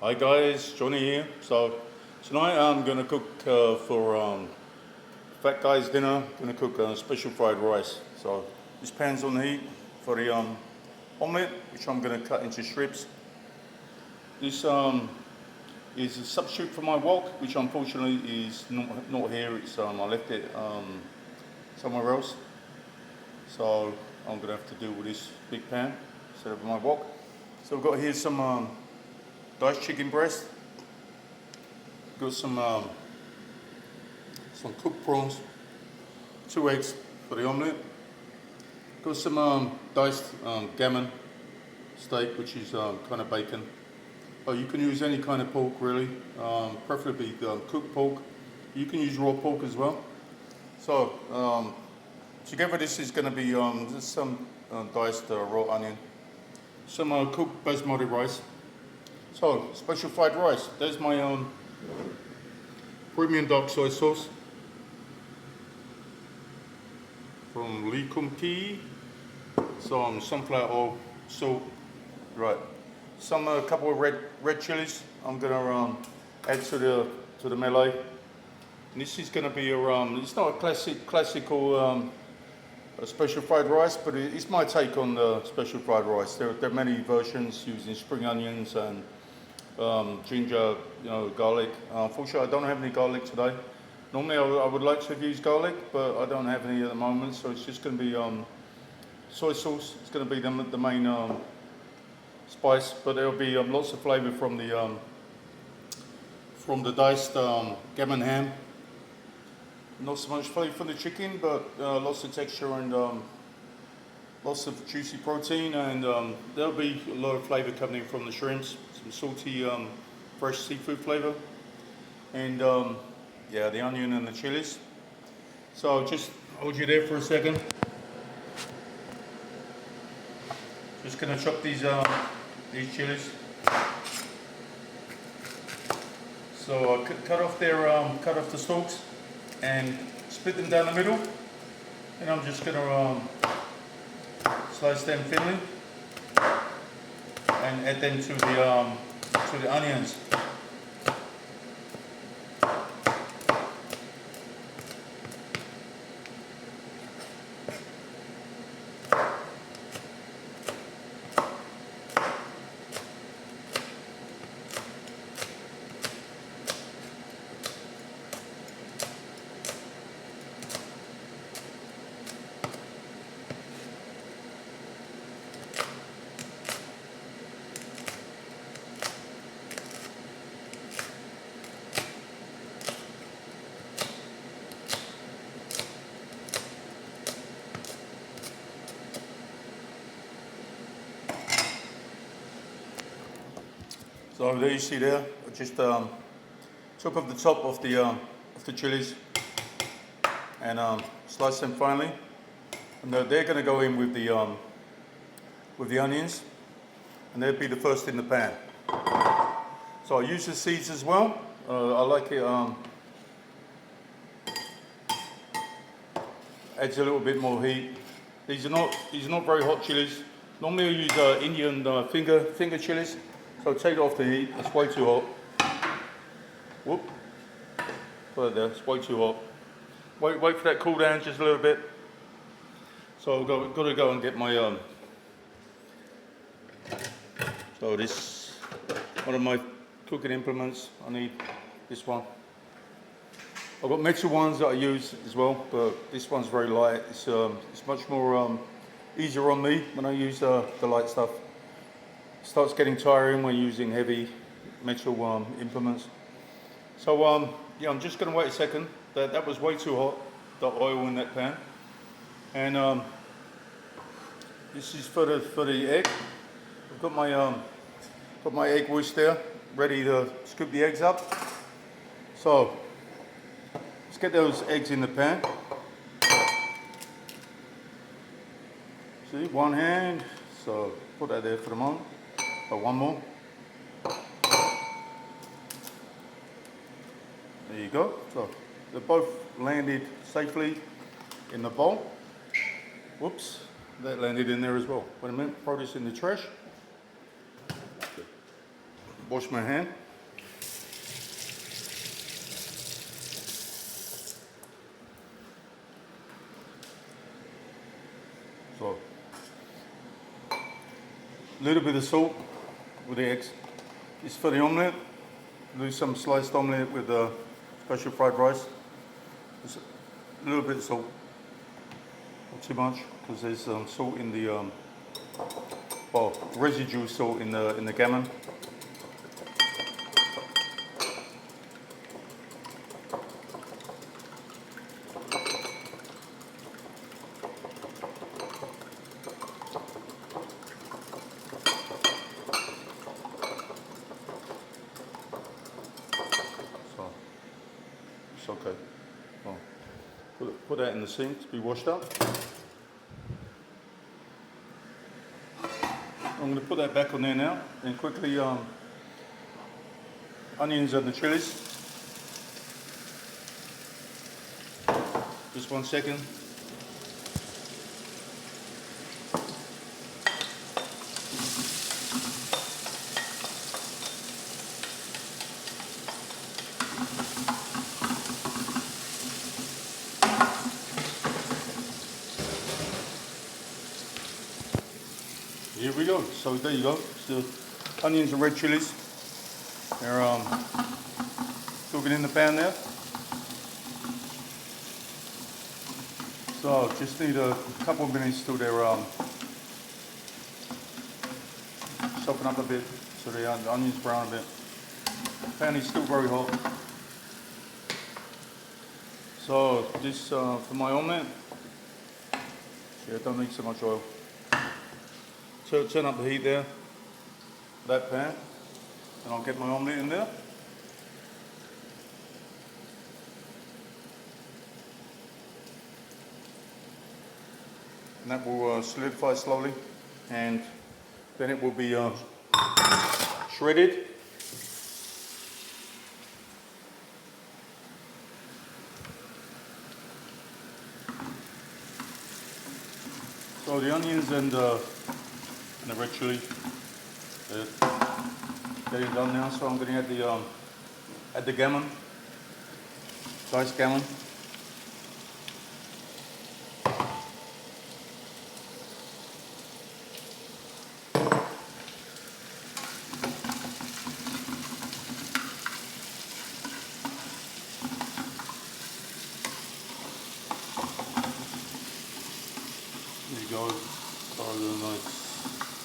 Hi guys, Johnny here. So tonight I'm gonna cook for Fat Guy's dinner. Gonna cook special fried rice. So this pan's on the heat for the omelette, which I'm gonna cut into strips. This is a substitute for my wok, which unfortunately is not here. It's I left it somewhere else. So I'm gonna have to deal with this big pan instead of my wok. So we've got here some diced chicken breast. Got some cooked prawns, 2 eggs for the omelette. Got some diced gammon steak, which is kind of bacon. Oh, you can use any kind of pork really, preferably cooked pork. You can use raw pork as well. So together this is going to be just some diced raw onion, some cooked basmati rice. So special fried rice. There's my premium dark soy sauce from Lee Kum Kee. Some sunflower oil, salt, right. Some couple of red chilies. I'm gonna add to the melee. And this is gonna be it's not a classical special fried rice, but it's my take on the special fried rice. There are many versions using spring onions and ginger, garlic. Unfortunately, I don't have any garlic today. Normally, I would like to have used garlic, but I don't have any at the moment. So it's just going to be soy sauce. It's going to be the main spice, but there'll be lots of flavour from the diced gammon ham. Not so much flavour from the chicken, but lots of texture and lots of juicy protein, and there'll be a lot of flavour coming in from the shrimps. Some salty, fresh seafood flavour, and yeah, the onion and the chilies. So I'll just hold you there for a second. Just gonna chop these chilies. So I'll cut off the stalks and split them down the middle, and I'm just gonna slice them thinly and add them to the onions. So there you see there, I just took off the top of the chilies and sliced them finely, and they're going to go in with the onions, and they'll be the first in the pan. So I use the seeds as well. I like it. Adds a little bit more heat. These are not very hot chilies. Normally I use Indian finger chilies. So take it off the heat. It's way too hot. Whoop. Put it there. It's way too hot. Wait for that cool down just a little bit. So I've got to go and get my so this one of my cooking implements. I need this one. I've got metal ones that I use as well, but this one's very light. It's much more easier on me when I use the light stuff. It starts getting tiring when using heavy metal implements. So yeah, I'm just going to wait a second. That was way too hot, the oil in that pan. And this is for the egg. I've got my egg whisk there, ready to scoop the eggs up. So let's get those eggs in the pan. See, one hand. So put that there for the moment. One more. There you go. So they both landed safely in the bowl. Whoops, that landed in there as well. Wait a minute, throw this in the trash. wash my hand. So, a little bit of salt with the eggs. This is for the omelette. Do some sliced omelette with special fried rice. Just a little bit of salt, not too much, because there's salt in the residue salt in the gammon. So it's okay. Oh. Put that in the sink to be washed up. I'm going to put that back on there now, and quickly onions and the chilies. Just 1 second. Here we go. So there you go. So onions and red chilies. They're cooking in the pan there. So just need a couple of minutes till they're soften up a bit, so the onions brown a bit. The pan is still very hot. So this for my omelette. Yeah, don't need so much oil. So turn up the heat there, that pan, and I'll get my omelette in there. And that will solidify slowly, and then it will be shredded. So the onions and the red chili, they're done now. So I'm going to add the gammon, diced gammon. There you go. Throw the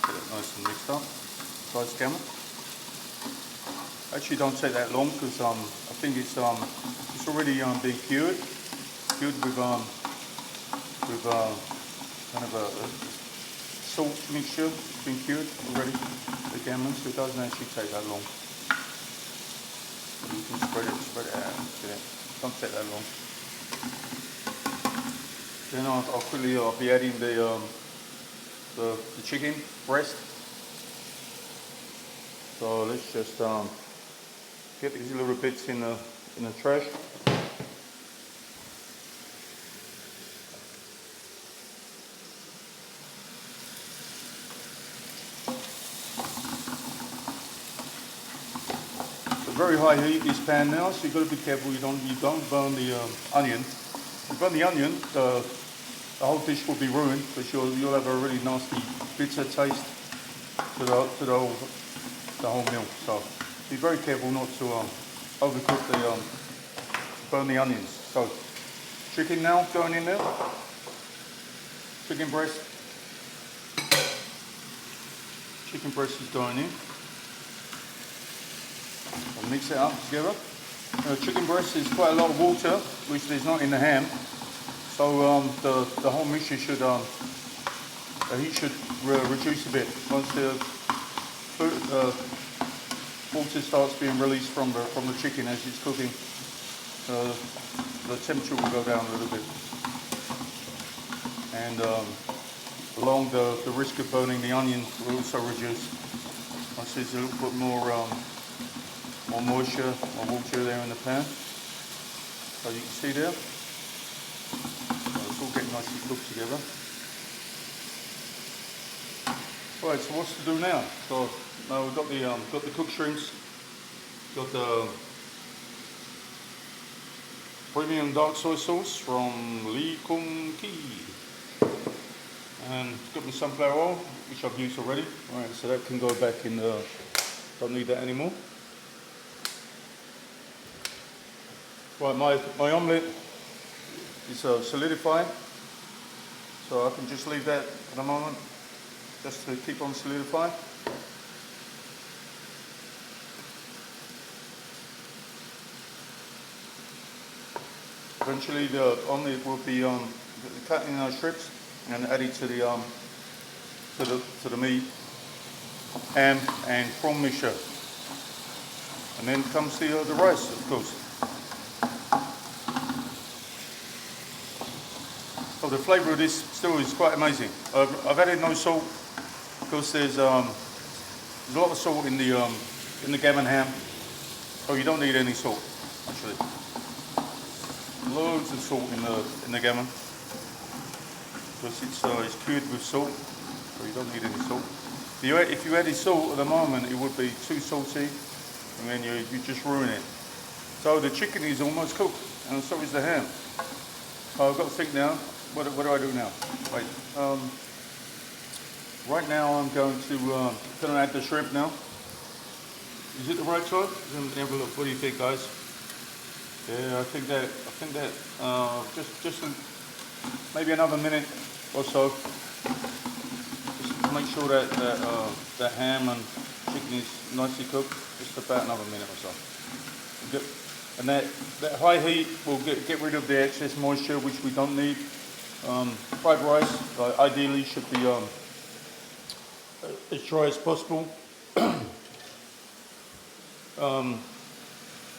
get it nice and mixed up. Diced gammon. Actually, don't take that long because I think it's already being cured with kind of a salt mixture. It's been cured already, the gammon, so it doesn't actually take that long. You can spread it out. Don't take that long. Then I'll be adding the chicken breast. So let's just get these little bits in the trash. It's a very high heat this pan now, so you've got to be careful you don't burn the onion. If you burn the onion, the whole dish will be ruined because you'll have a really nasty bitter taste to the whole meal. So be very careful not to overcook burn the onions. So chicken now going in there. Chicken breast. Chicken breast is going in. I'll mix it up together. Chicken breast is quite a lot of water, which there's not in the ham. So the whole mixture should the heat should reduce a bit once the water starts being released from the chicken as it's cooking. The temperature will go down a little bit, and along the risk of burning the onion will also reduce. Once there's a little bit more moisture or water there in the pan, so you can see there. So it's all getting nicely cooked together. Right, so what's to do now? So now we've got the cooked shrimps, got the premium dark soy sauce from Lee Kung Kee, and got my sunflower oil, which I've used already. Right, so that can go back in the, don't need that anymore. Right, my omelette is solidified, so I can just leave that for the moment, just to keep on solidifying. Eventually the omelette will be cut in strips and added to the meat, ham and prawn mixture. And then comes the rice, of course. So the flavour of this still is quite amazing. I've added no salt because there's a lot of salt in the gammon ham, so you don't need any salt actually. Loads of salt in the gammon because it's cured with salt, so you don't need any salt. If you added salt at the moment, it would be too salty, and then you just ruin it. So the chicken is almost cooked, and so is the ham. So I've got to think now. What do I do now? Right now I'm going to add the shrimp now. Is it the right side? Let me have a look. What do you think, guys? Yeah, I think that just maybe another minute or so. Just to make sure that ham and chicken is nicely cooked. Just about another minute or so. Good. And that high heat will get rid of the excess moisture, which we don't need. Fried rice ideally should be as dry as possible.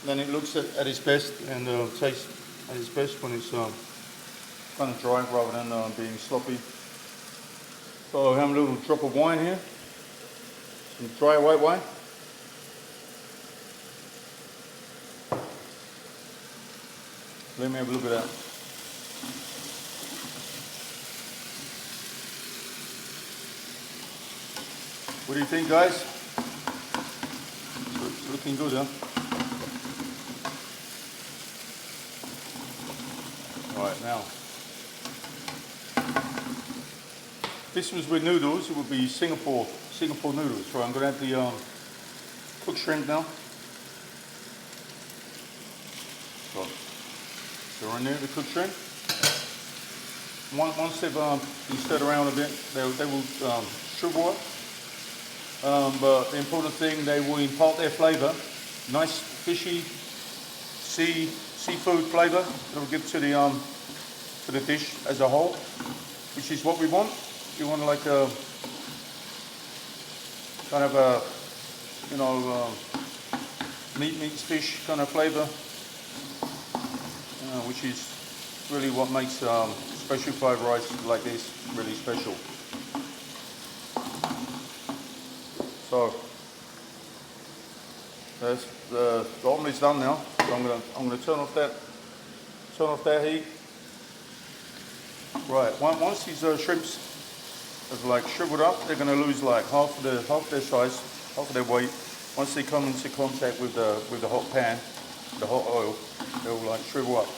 Then it looks at its best and tastes at its best when it's kind of dry rather than being sloppy. So I have a little drop of wine here, some dry white wine. Let me have a look at that. What do you think, guys? It's looking good, huh? Right, now. This was with noodles, it would be Singapore noodles. So I'm going to add the cooked shrimp now. So they're in there, the cooked shrimp. Once they've been stirred around a bit, they will shrivel up. But the important thing, they will impart their flavour, nice fishy seafood flavour that will give to the dish as a whole, which is what we want. We want like a kind of a meat meets fish kind of flavour, which is really what makes special fried rice like this really special. So the omelet's done now. So I'm gonna turn off that heat. Right. Once these shrimps have like shriveled up, they're gonna lose like half their size, half of their weight. Once they come into contact with the hot pan, the hot oil, they'll like shrivel up.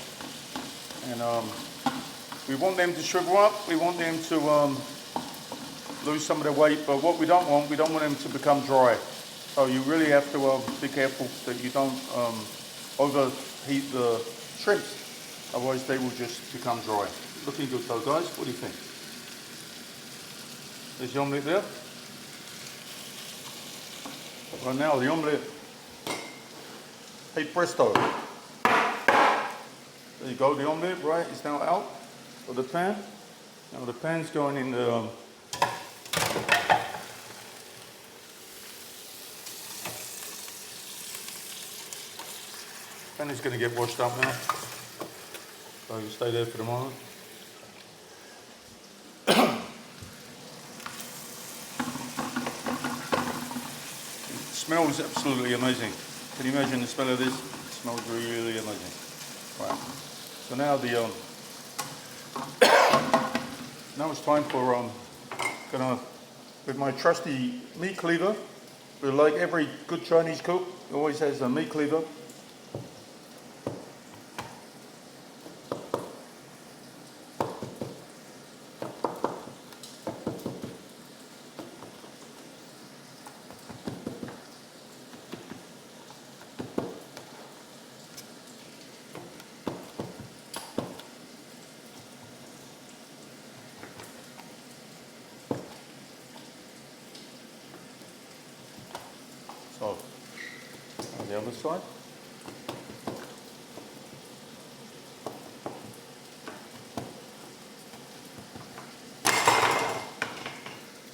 And we want them to shrivel up. We want them to lose some of their weight, but what we don't want them to become dry. So you really have to be careful that you don't overheat the shrimps, otherwise they will just become dry. Looking good though, guys. What do you think? There's the omelette there. Right now the omelette, hey presto. There you go, the omelette, right, is now out of the pan. Now the pan's going in the pan is going to get washed up now, so you stay there for the moment. It smells absolutely amazing. Can you imagine the smell of this? It smells really amazing. Right. So now now it's time for gonna with my trusty meat cleaver. But like every good Chinese cook, always has a meat cleaver. So, on the other side.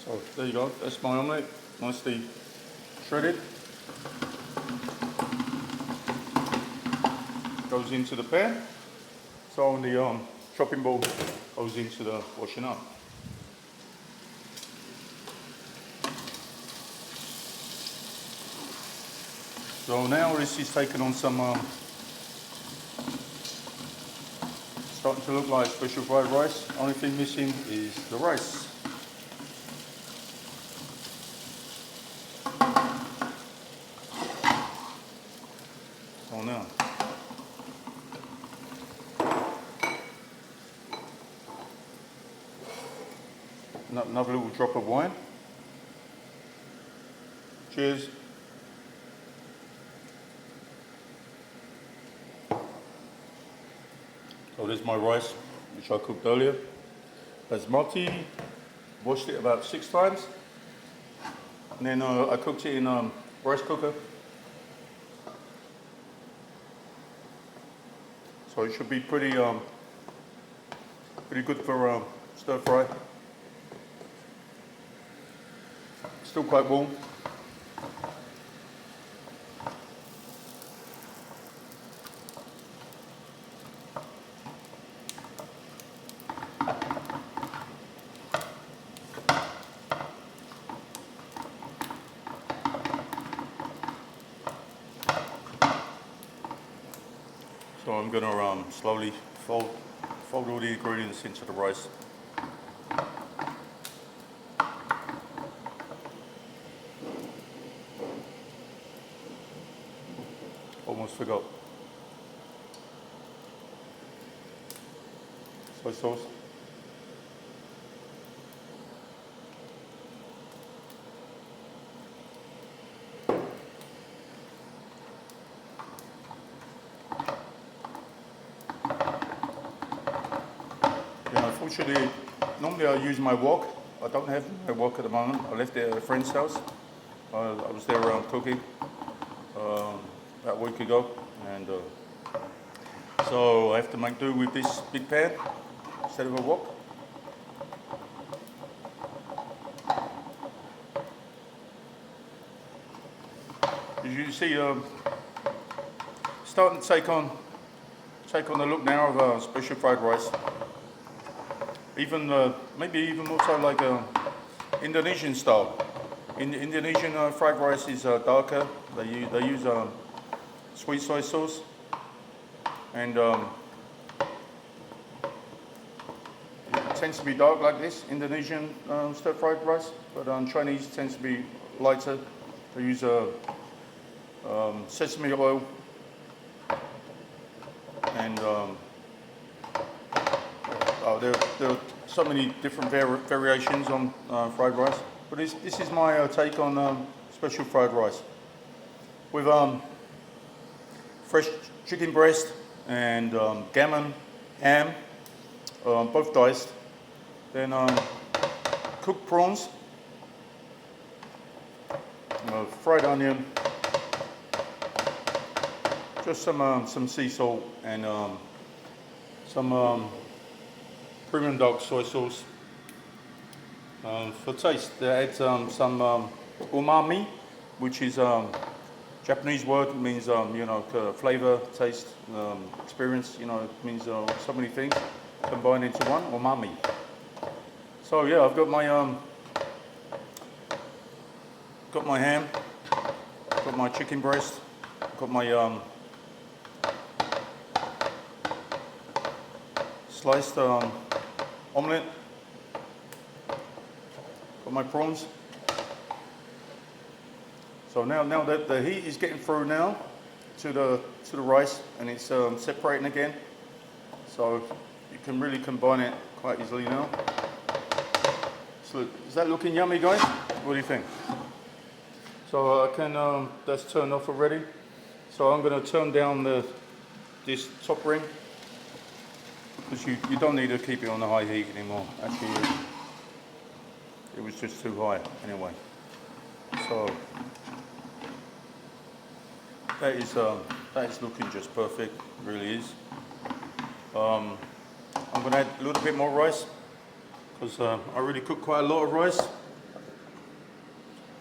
So there you go, that's my omelette, nicely shredded. Goes into the pan. So on the chopping board goes into the washing up. So now this is taking on some, starting to look like special fried rice. Only thing missing is the rice. So now, another little drop of wine. Cheers. So there's my rice, which I cooked earlier. Basmati, washed it about 6 times. And then I cooked it in rice cooker. So it should be pretty good for stir fry. Still quite warm. So I'm going to slowly fold all the ingredients into the rice. Almost forgot. Soy sauce. Unfortunately, normally I use my wok. I don't have my wok at the moment. I left it at a friend's house. I was there cooking about a week ago, and so I have to make do with this big pan instead of a wok. As you see, starting to take on the look now of special fried rice. Even maybe even more so like Indonesian style. In Indonesian fried rice is darker. They use sweet soy sauce, and it tends to be dark like this. Indonesian stir fried rice, but Chinese tends to be lighter. They use sesame oil and there are so many different variations on fried rice, but this is my take on special fried rice with fresh chicken breast and gammon, ham, both diced, then cooked prawns, fried onion, just some sea salt and some premium dark soy sauce. For taste, they add some umami, which is Japanese word. It means flavor, taste, experience. It means so many things combined into one. Umami. So yeah, I've got my ham, got my chicken breast, got my sliced omelette, got my prawns, So now that the heat is getting through now to the rice, and it's separating again. So you can really combine it quite easily now. So is that looking yummy, guys? What do you think? So I can, that's turned off already. So I'm going to turn down this top ring, because you don't need to keep it on the high heat anymore. Actually, it was just too high anyway. So that is looking just perfect, really is. I'm going to add a little bit more rice, because I really cook quite a lot of rice.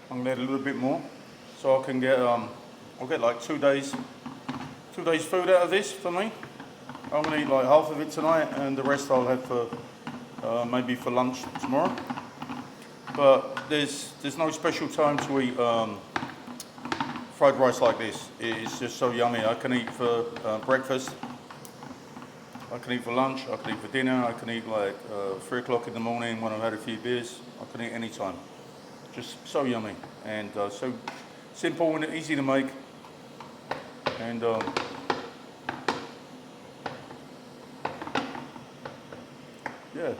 I'm going to add a little bit more, so I can get I'll get like 2 days food out of this for me. I'm going to eat like half of it tonight, and the rest I'll have for maybe for lunch tomorrow. But there's no special time to eat fried rice like this. It's just so yummy. I can eat for breakfast, I can eat for lunch, I can eat for dinner, I can eat like 3 o'clock in the morning when I've had a few beers. I can eat any time. Just so yummy, and so simple and easy to make. And yeah,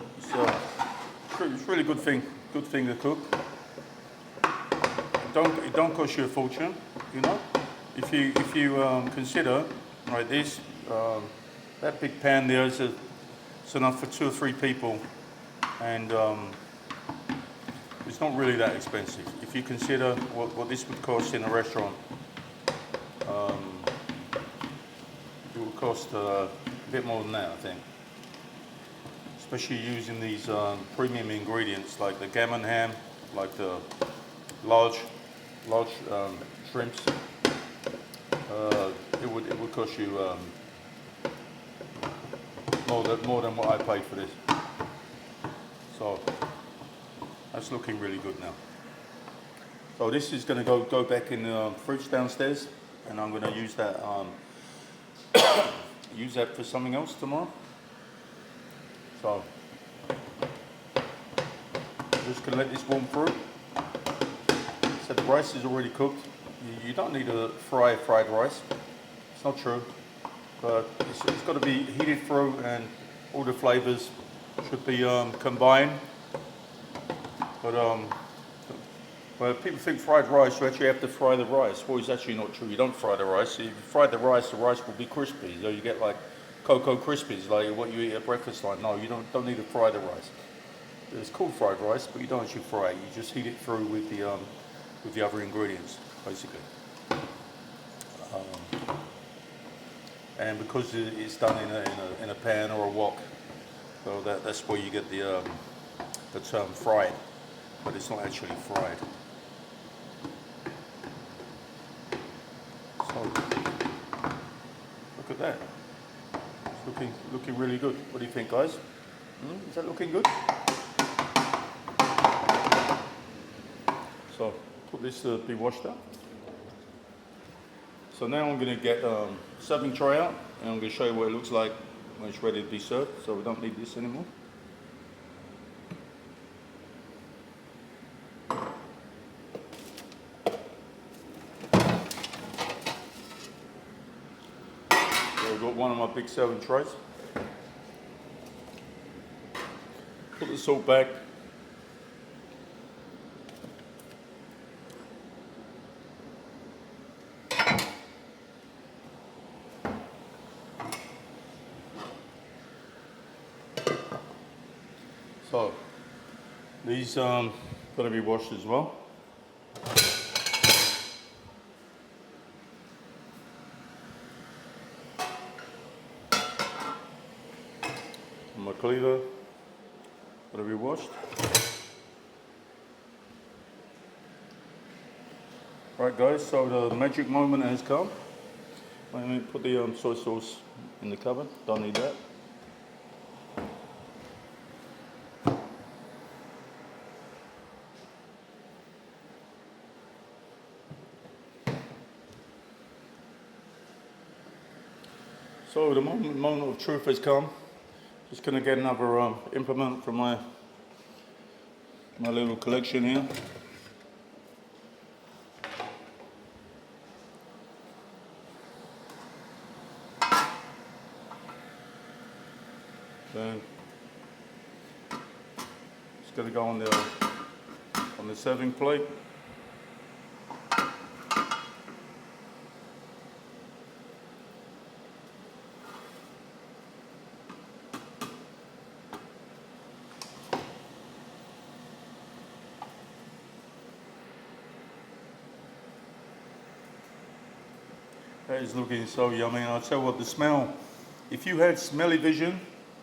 it's really good thing to cook. It don't cost you a fortune, you know. If you consider like this, that big pan there is enough for 2 or 3 people, and it's not really that expensive. If you consider what this would cost in a restaurant, it would cost a bit more than that, I think. Especially using these premium ingredients like the gammon ham, like the large shrimps. It would cost you more than what I paid for this. So that's looking really good now. So this is going to go back in the fridge downstairs, and I'm going to use that for something else tomorrow. So I'm just going to let this warm through. So the rice is already cooked. You don't need to fry fried rice. It's not true, but it's got to be heated through, and all the flavors should be combined. But people think fried rice, you actually have to fry the rice. Well, it's actually not true. You don't fry the rice. If you fry the rice will be crispy. So you get like Cocoa Krispies, like what you eat at breakfast time. No, you don't need to fry the rice. It's called fried rice, but you don't actually fry it. You just heat it through with the other ingredients, basically. And because it's done in a pan or a wok, so that's where you get the term fried, but it's not actually fried. So look at that. It's looking really good. What do you think, guys? Is that looking good? So put this to be washed up. So now I'm going to get serving tray out, and I'm going to show you what it looks like when it's ready to be served. So we don't need this anymore. So I've got one of my big serving trays. Put the salt back. So these got to be washed as well. My cleaver got to be washed. Right, guys, so the magic moment has come. Let me put the soy sauce in the cupboard. Don't need that. So the moment of truth has come. Just going to get another implement from my little collection here. Then it's going to go on the serving plate. That is looking so yummy. I'll tell you what, the smell, if you had smelly vision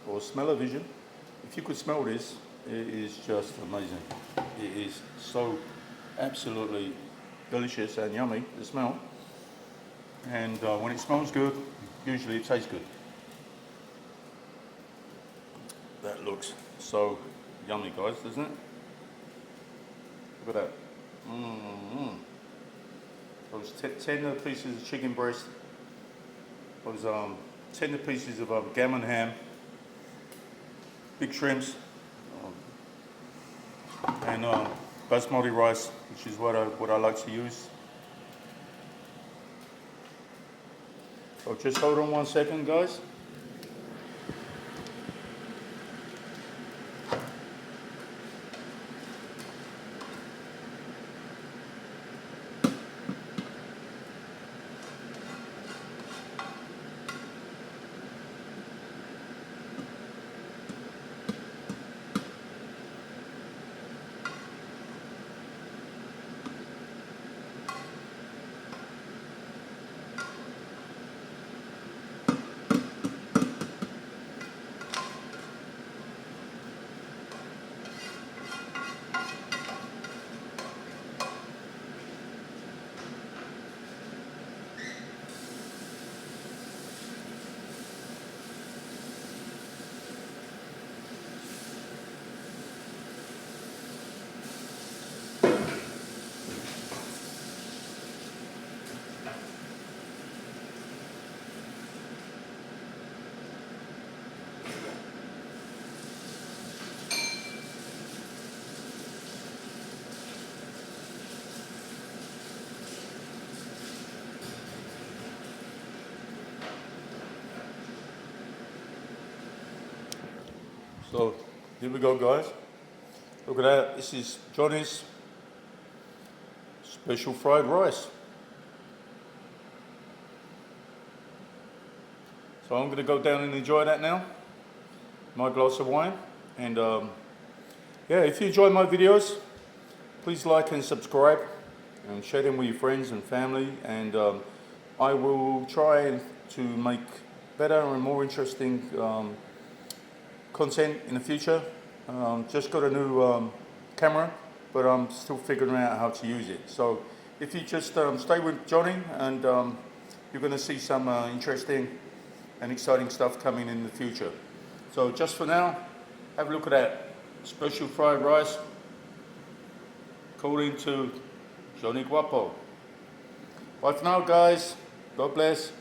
or smell-o-vision, if you could smell this, it is just amazing. It is so absolutely delicious and yummy, the smell. And when it smells good, usually it tastes good. That looks so yummy, guys, doesn't it? Look at that. Those tender pieces of chicken breast, those tender pieces of gammon ham, big shrimps, and basmati rice, which is what I like to use. So just hold on 1 second, guys. So here we go, guys. Look at that. This is Johnny's special fried rice. So I'm going to go down and enjoy that now. My glass of wine. And yeah, if you enjoy my videos, please like and subscribe and share them with your friends and family. And I will try to make better and more interesting content in the future. Just got a new camera, but I'm still figuring out how to use it. So if you just stay with Johnny, and you're going to see some interesting and exciting stuff coming in the future. So just for now, have a look at that special fried rice according to Johnny Guapo. Bye for now, guys. God bless.